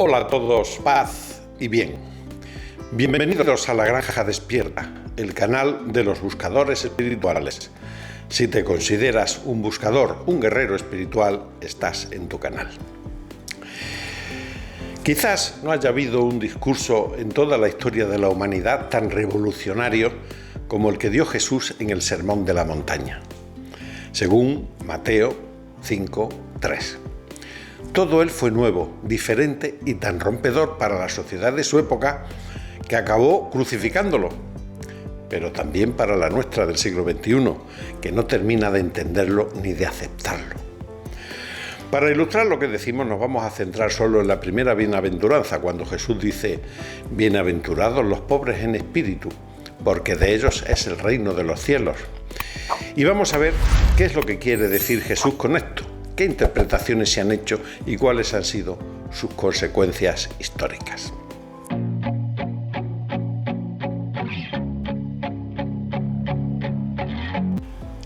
Hola a todos, paz y bien. Bienvenidos a La Granja Despierta, el canal de los buscadores espirituales. Si te consideras un buscador, un guerrero espiritual, estás en tu canal. Quizás no haya habido un discurso en toda la historia de la humanidad tan revolucionario como el que dio Jesús en el Sermón de la Montaña, según Mateo 5:3. Todo él fue nuevo, diferente y tan rompedor para la sociedad de su época que acabó crucificándolo, pero también para la nuestra del siglo XXI, que no termina de entenderlo ni de aceptarlo. Para ilustrar lo que decimos, nos vamos a centrar solo en la primera bienaventuranza, cuando Jesús dice: bienaventurados los pobres en espíritu, porque de ellos es el reino de los cielos. Y vamos a ver qué es lo que quiere decir Jesús con esto, qué interpretaciones se han hecho y cuáles han sido sus consecuencias históricas.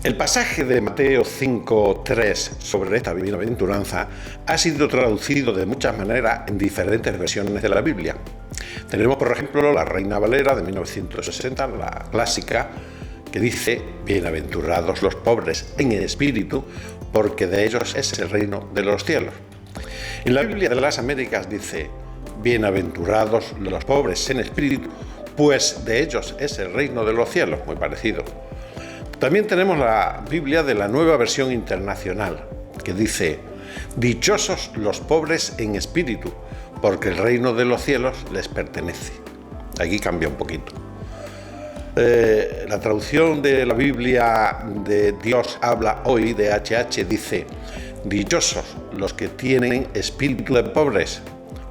El pasaje de Mateo 5:3 sobre esta bienaventuranza ha sido traducido de muchas maneras en diferentes versiones de la Biblia. Tenemos, por ejemplo, la Reina Valera de 1960, la clásica, que dice: bienaventurados los pobres en espíritu, porque de ellos es el reino de los cielos. En la Biblia de las Américas dice: bienaventurados los pobres en espíritu, pues de ellos es el reino de los cielos, muy parecido. También tenemos la Biblia de la Nueva Versión Internacional, que dice: dichosos los pobres en espíritu, porque el reino de los cielos les pertenece. Aquí cambia un poquito. La traducción de la Biblia de Dios habla hoy, de HH, dice: dichosos los que tienen espíritu de pobres,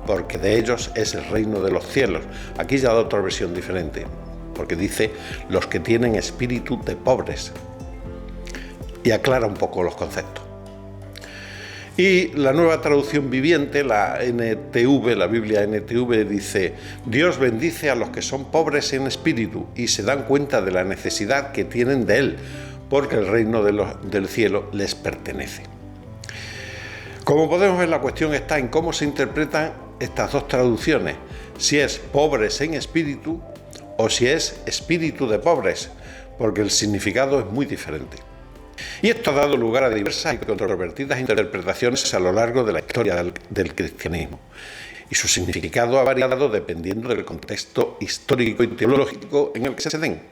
porque de ellos es el reino de los cielos. Aquí ya da otra versión diferente, porque dice los que tienen espíritu de pobres, y aclara un poco los conceptos. Y la nueva traducción viviente, la NTV, la Biblia NTV, dice: Dios bendice a los que son pobres en espíritu y se dan cuenta de la necesidad que tienen de Él, porque el reino del cielo les pertenece. Como podemos ver, la cuestión está en cómo se interpretan estas dos traducciones, si es pobres en espíritu o si es espíritu de pobres, porque el significado es muy diferente. Y esto ha dado lugar a diversas y controvertidas interpretaciones a lo largo de la historia del cristianismo, y su significado ha variado dependiendo del contexto histórico y teológico en el que se den.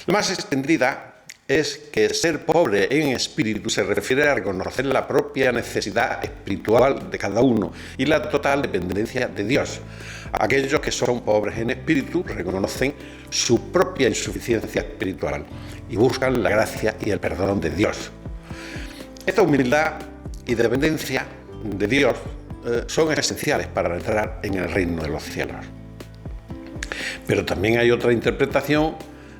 La más extendida es que ser pobre en espíritu se refiere a reconocer la propia necesidad espiritual de cada uno y la total dependencia de Dios. Aquellos que son pobres en espíritu reconocen su propia insuficiencia espiritual y buscan la gracia y el perdón de Dios. Esta humildad y dependencia de Dios son esenciales para entrar en el reino de los cielos. Pero también hay otra interpretación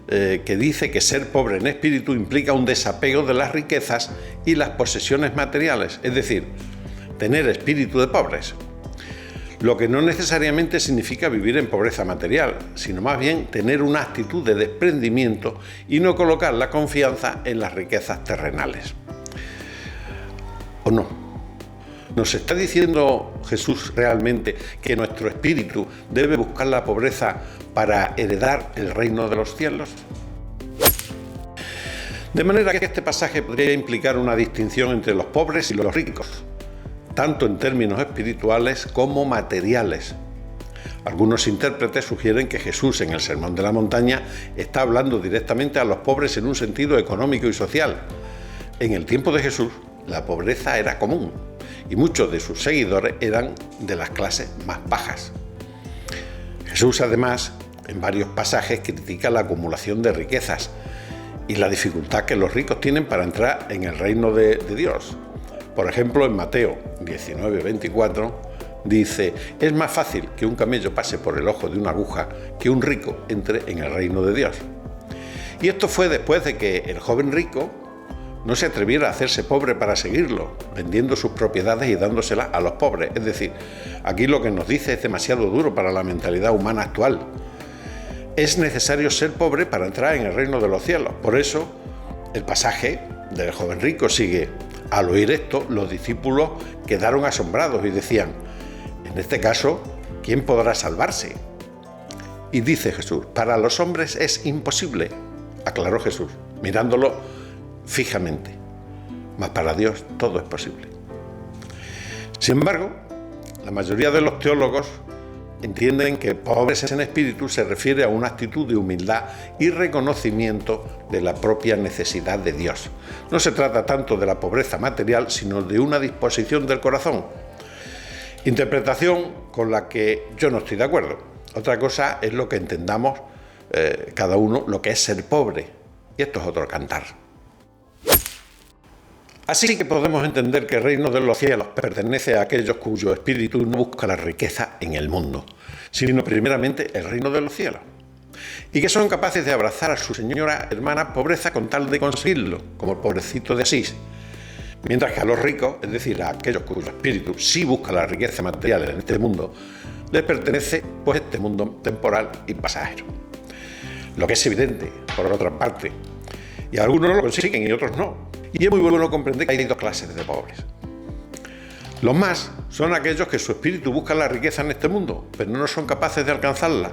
que dice que ser pobre en espíritu implica un desapego de las riquezas y las posesiones materiales, es decir, tener espíritu de pobres. Lo que no necesariamente significa vivir en pobreza material, sino más bien tener una actitud de desprendimiento y no colocar la confianza en las riquezas terrenales. ¿O no? ¿Nos está diciendo Jesús realmente que nuestro espíritu debe buscar la pobreza para heredar el reino de los cielos? De manera que este pasaje podría implicar una distinción entre los pobres y los ricos, tanto en términos espirituales como materiales. Algunos intérpretes sugieren que Jesús en el Sermón de la Montaña está hablando directamente a los pobres en un sentido económico y social. En el tiempo de Jesús, la pobreza era común y muchos de sus seguidores eran de las clases más bajas. Jesús, además, en varios pasajes critica la acumulación de riquezas y la dificultad que los ricos tienen para entrar en el reino de Dios. Por ejemplo, en Mateo 19:24 dice: es más fácil que un camello pase por el ojo de una aguja que un rico entre en el reino de Dios. Y esto fue después de que el joven rico no se atreviera a hacerse pobre para seguirlo, vendiendo sus propiedades y dándoselas a los pobres. Es decir, aquí lo que nos dice es demasiado duro para la mentalidad humana actual. Es necesario ser pobre para entrar en el reino de los cielos. Por eso, el pasaje del joven rico sigue: al oír esto, los discípulos quedaron asombrados y decían: En este caso, ¿quién podrá salvarse? Y dice Jesús, para los hombres es imposible, aclaró Jesús, mirándolo fijamente, mas para Dios todo es posible. Sin embargo, la mayoría de los teólogos entienden que pobres en espíritu se refiere a una actitud de humildad y reconocimiento de la propia necesidad de Dios. No se trata tanto de la pobreza material, sino de una disposición del corazón. Interpretación con la que yo no estoy de acuerdo. Otra cosa es lo que entendamos cada uno, lo que es ser pobre. Y esto es otro cantar. Así que podemos entender que el reino de los cielos pertenece a aquellos cuyo espíritu no busca la riqueza en el mundo, sino primeramente el reino de los cielos, y que son capaces de abrazar a su señora hermana pobreza con tal de conseguirlo, como el pobrecito de Asís, mientras que a los ricos, es decir, a aquellos cuyo espíritu sí busca la riqueza material en este mundo, les pertenece pues este mundo temporal y pasajero. Lo que es evidente, por otra parte, y algunos lo consiguen y otros no. Y es muy bueno comprender que hay dos clases de pobres. Los más son aquellos que su espíritu busca la riqueza en este mundo, pero no son capaces de alcanzarla,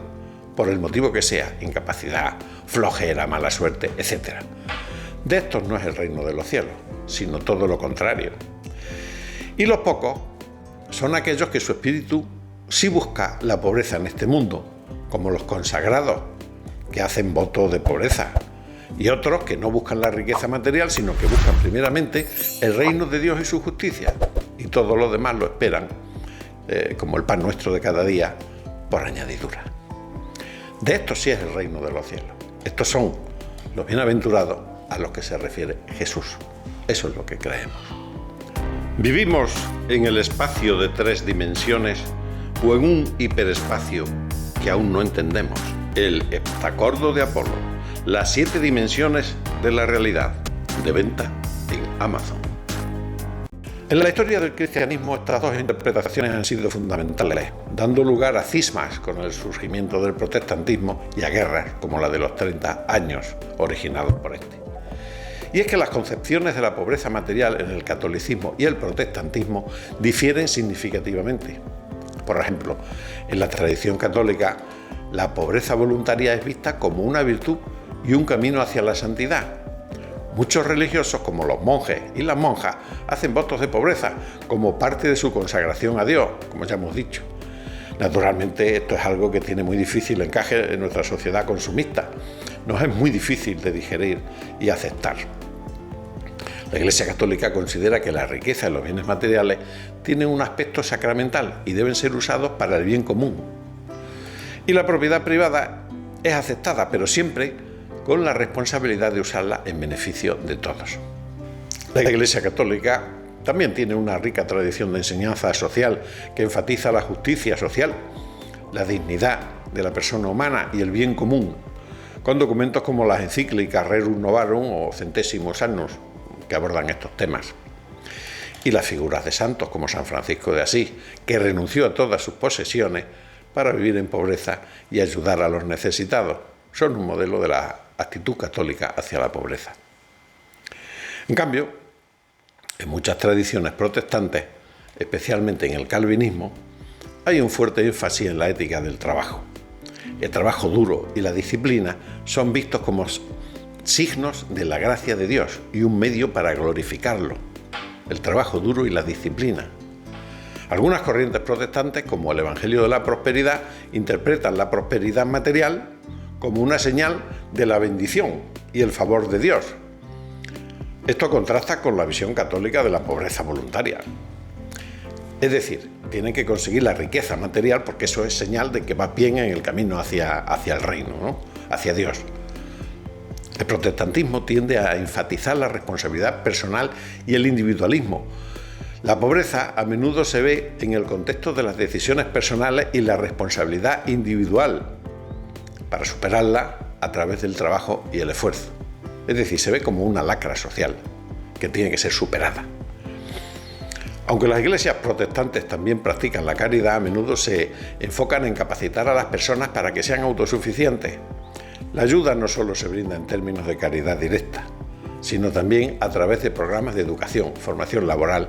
por el motivo que sea, incapacidad, flojera, mala suerte, etc. De estos no es el reino de los cielos, sino todo lo contrario. Y los pocos son aquellos que su espíritu sí busca la pobreza en este mundo, como los consagrados, que hacen voto de pobreza, y otros que no buscan la riqueza material, sino que buscan primeramente el reino de Dios y su justicia, y todo lo demás lo esperan, como el pan nuestro de cada día, por añadidura. De esto sí es el reino de los cielos. Estos son los bienaventurados a los que se refiere Jesús. Eso es lo que creemos. ¿Vivimos en el espacio de 3 dimensiones o en un hiperespacio que aún no entendemos? El heptacordo de Apolo. Las 7 dimensiones de la realidad, de venta en Amazon. En la historia del cristianismo estas dos interpretaciones han sido fundamentales, dando lugar a cismas con el surgimiento del protestantismo y a guerras como la de los 30 años originados por este. Y es que las concepciones de la pobreza material en el catolicismo y el protestantismo difieren significativamente. Por ejemplo, en la tradición católica, la pobreza voluntaria es vista como una virtud y un camino hacia la santidad. Muchos religiosos, como los monjes y las monjas, hacen votos de pobreza como parte de su consagración a Dios, como ya hemos dicho. Naturalmente, esto es algo que tiene muy difícil encaje en nuestra sociedad consumista. Nos es muy difícil de digerir y aceptar. La Iglesia Católica considera que la riqueza y los bienes materiales tienen un aspecto sacramental y deben ser usados para el bien común. Y la propiedad privada es aceptada, pero siempre con la responsabilidad de usarla en beneficio de todos. La Iglesia Católica también tiene una rica tradición de enseñanza social que enfatiza la justicia social, la dignidad de la persona humana y el bien común, con documentos como las encíclicas Rerum Novarum o Centésimos Annus, que abordan estos temas. Y las figuras de santos como San Francisco de Asís, que renunció a todas sus posesiones para vivir en pobreza y ayudar a los necesitados, son un modelo de la actitud católica hacia la pobreza. En cambio, en muchas tradiciones protestantes, especialmente en el calvinismo, hay un fuerte énfasis en la ética del trabajo. El trabajo duro y la disciplina son vistos como signos de la gracia de Dios y un medio para glorificarlo. El trabajo duro y la disciplina. Algunas corrientes protestantes, como el Evangelio de la Prosperidad, interpretan la prosperidad material como una señal de la bendición y el favor de Dios. Esto contrasta con la visión católica de la pobreza voluntaria. Es decir, tienen que conseguir la riqueza material porque eso es señal de que va bien en el camino hacia el reino, ¿no? Hacia Dios. El protestantismo tiende a enfatizar la responsabilidad personal y el individualismo. La pobreza a menudo se ve en el contexto de las decisiones personales y la responsabilidad individual, para superarla a través del trabajo y el esfuerzo. Es decir, se ve como una lacra social que tiene que ser superada. Aunque las iglesias protestantes también practican la caridad, a menudo se enfocan en capacitar a las personas para que sean autosuficientes. La ayuda no solo se brinda en términos de caridad directa, sino también a través de programas de educación, formación laboral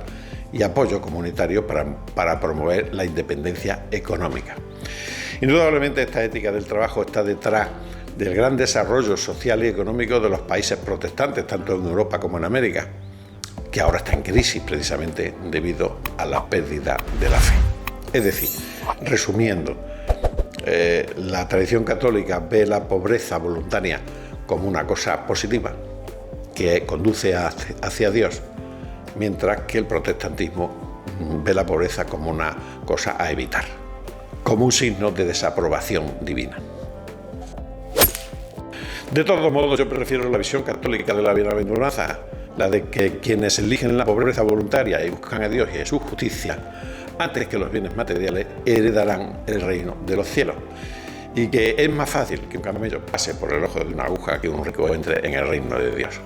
y apoyo comunitario para promover la independencia económica. Indudablemente esta ética del trabajo está detrás del gran desarrollo social y económico de los países protestantes, tanto en Europa como en América, que ahora está en crisis precisamente debido a la pérdida de la fe. Es decir, resumiendo, la tradición católica ve la pobreza voluntaria como una cosa positiva que conduce hacia Dios, mientras que el protestantismo ve la pobreza como una cosa a evitar, como un signo de desaprobación divina. De todos modos, yo prefiero la visión católica de la bienaventuranza, la de que quienes eligen la pobreza voluntaria y buscan a Dios y a su justicia, antes que los bienes materiales, heredarán el reino de los cielos. Y que es más fácil que un camello pase por el ojo de una aguja que un rico entre en el reino de Dios.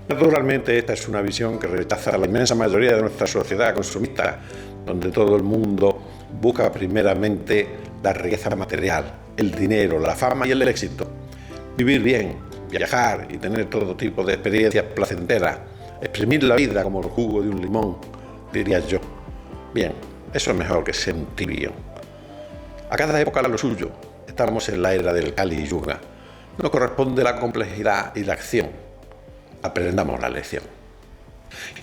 Naturalmente, esta es una visión que rechaza la inmensa mayoría de nuestra sociedad consumista, donde todo el mundo busca primeramente la riqueza material, el dinero, la fama y el éxito. Vivir bien, viajar y tener todo tipo de experiencias placenteras, exprimir la vida como el jugo de un limón, diría yo. Bien, eso es mejor que ser un tibio. A cada época lo suyo. Estamos en la era del Kali Yuga. No corresponde la complejidad y la acción. Aprendamos la lección.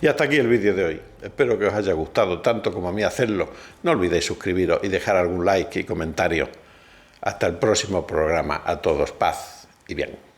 Y hasta aquí el vídeo de hoy. Espero que os haya gustado tanto como a mí hacerlo. No olvidéis suscribiros y dejar algún like y comentario. Hasta el próximo programa. A todos, paz y bien.